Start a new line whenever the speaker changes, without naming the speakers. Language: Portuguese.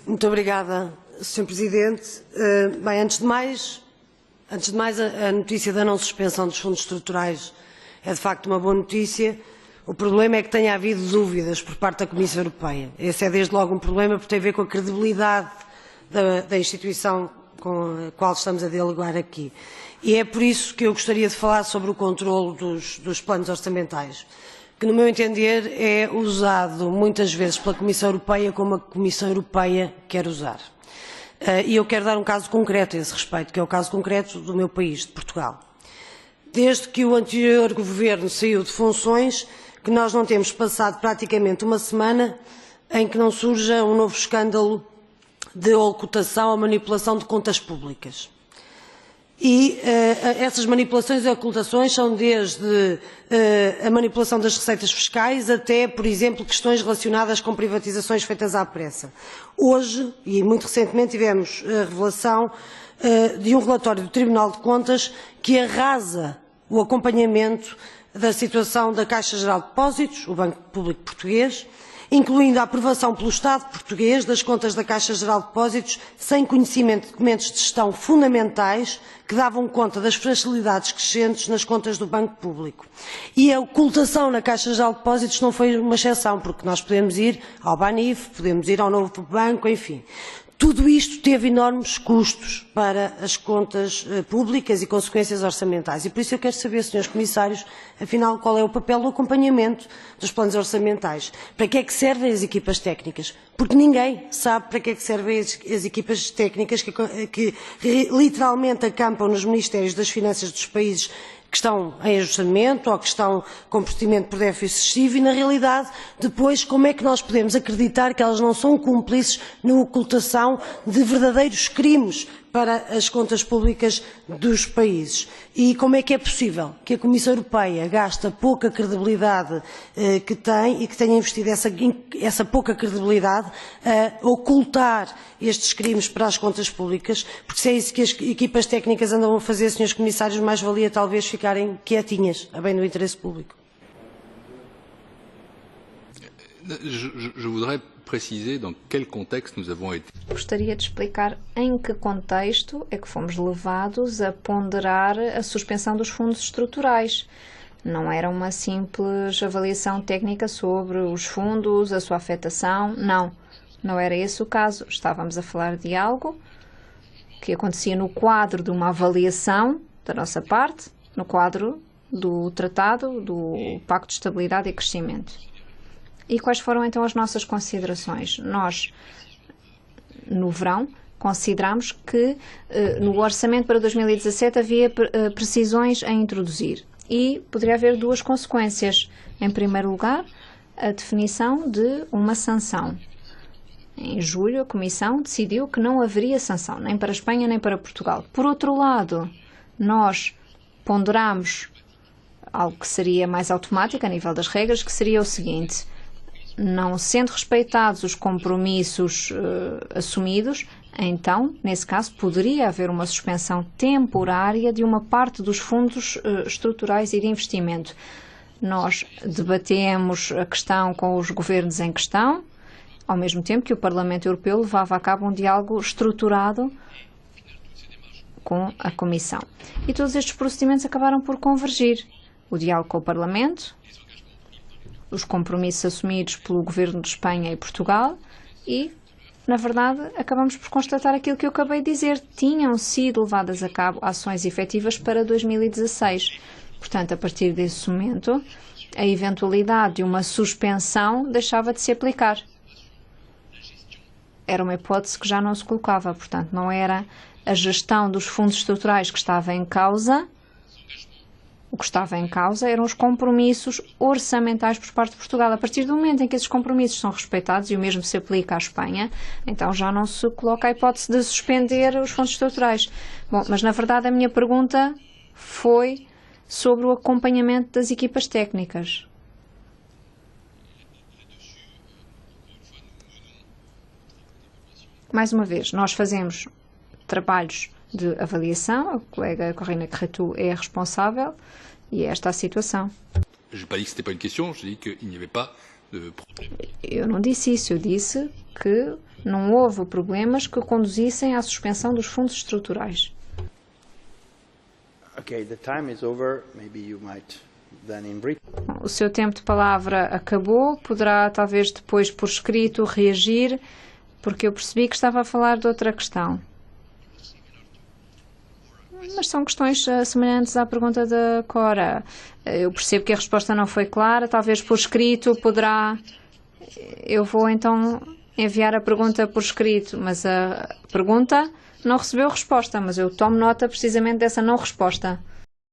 Muito obrigada, Sr. Presidente. Bem, antes de mais, a notícia da não suspensão dos fundos estruturais é de facto uma boa notícia. O problema é que tenha havido dúvidas por parte da Comissão Europeia. Esse é desde logo um problema porque tem a ver com a credibilidade da instituição com a qual estamos a dialogar aqui. E é por isso que eu gostaria de falar sobre o controlo dos planos orçamentais, que, no meu entender, é usado muitas vezes pela Comissão Europeia como a Comissão Europeia quer usar. E eu quero dar um caso concreto a esse respeito, que é o caso concreto do meu país, de Portugal. Desde que o anterior governo saiu de funções, que nós não temos passado praticamente uma semana em que não surja um novo escândalo de ocultação ou manipulação de contas públicas. E essas manipulações e ocultações são desde a manipulação das receitas fiscais até, por exemplo, questões relacionadas com privatizações feitas à pressa. Hoje, e muito recentemente, tivemos a revelação de um relatório do Tribunal de Contas que arrasa o acompanhamento da situação da Caixa Geral de Depósitos, o Banco Público Português, incluindo a aprovação pelo Estado português das contas da Caixa Geral de Depósitos sem conhecimento de documentos de gestão fundamentais que davam conta das fragilidades crescentes nas contas do Banco Público. E a ocultação na Caixa Geral de Depósitos não foi uma exceção, porque nós podemos ir ao BANIF, podemos ir ao novo banco, enfim. Tudo isto teve enormes custos para as contas públicas e consequências orçamentais. E por isso eu quero saber, senhores comissários, afinal, qual é o papel do acompanhamento dos planos orçamentais? Para que é que servem as equipas técnicas? Porque ninguém sabe para que é que servem as equipas técnicas que literalmente acampam nos Ministérios das Finanças dos países que estão em ajustamento ou que estão com procedimento por déficit excessivo e, na realidade, depois, como é que nós podemos acreditar que elas não são cúmplices na ocultação de verdadeiros crimes para as contas públicas dos países? E como é que é possível que a Comissão Europeia gaste a pouca credibilidade que tem e que tenha investido essa pouca credibilidade a ocultar estes crimes para as contas públicas? Porque se é isso que as equipas técnicas andam a fazer, senhores comissários, mais valia talvez ficarem quietinhas, a bem do interesse público.
Je voudrais préciser dans quel contexte nous avons été.
Gostaria de explicar em que contexto é que fomos levados a ponderar a suspensão dos fundos estruturais. Não era uma simples avaliação técnica sobre os fundos, a sua afetação, não. Não era esse o caso. Estávamos a falar de algo que acontecia no quadro de uma avaliação da nossa parte, no quadro do Tratado do Pacto de Estabilidade e Crescimento. E quais foram então as nossas considerações? Nós, no verão, consideramos que no orçamento para 2017 havia precisões a introduzir e poderia haver duas consequências. Em primeiro lugar, a definição de uma sanção. Em julho, a Comissão decidiu que não haveria sanção, nem para a Espanha nem para Portugal. Por outro lado, nós ponderamos algo que seria mais automático a nível das regras, que seria o seguinte: não sendo respeitados os compromissos assumidos, então, nesse caso, poderia haver uma suspensão temporária de uma parte dos fundos estruturais e de investimento. Nós debatemos a questão com os governos em questão, ao mesmo tempo que o Parlamento Europeu levava a cabo um diálogo estruturado com a Comissão. E todos estes procedimentos acabaram por convergir. O diálogo com o Parlamento, os compromissos assumidos pelo Governo de Espanha e Portugal e, na verdade, acabamos por constatar aquilo que eu acabei de dizer. Tinham sido levadas a cabo ações efetivas para 2016. Portanto, a partir desse momento, a eventualidade de uma suspensão deixava de se aplicar. Era uma hipótese que já não se colocava. Portanto, não era a gestão dos fundos estruturais que estava em causa. O que estava em causa eram os compromissos orçamentais por parte de Portugal. A partir do momento em que esses compromissos são respeitados, e o mesmo se aplica à Espanha, então já não se coloca a hipótese de suspender os fundos estruturais. Bom, mas na verdade a minha pergunta foi sobre o acompanhamento das equipas técnicas. Mais uma vez, nós fazemos trabalhos de avaliação, a colega Corinna Cretu é responsável e é esta a situação.
Je n'ai pas dit que ce n'était pas une question, je dis qu'il n'y avait pas
Eu não disse isso, eu disse que não houve problemas que conduzissem à suspensão dos fundos estruturais.
Okay, the time is over. Maybe you might then in written.
O seu tempo de palavra acabou, poderá talvez depois por escrito reagir, porque eu percebi que estava a falar de outra questão. Mas são questões semelhantes à pergunta da Cora. Eu percebo que a resposta não foi clara, talvez por escrito poderá... Eu vou então enviar a pergunta por escrito, mas a pergunta não recebeu resposta, mas eu tomo nota precisamente dessa não resposta.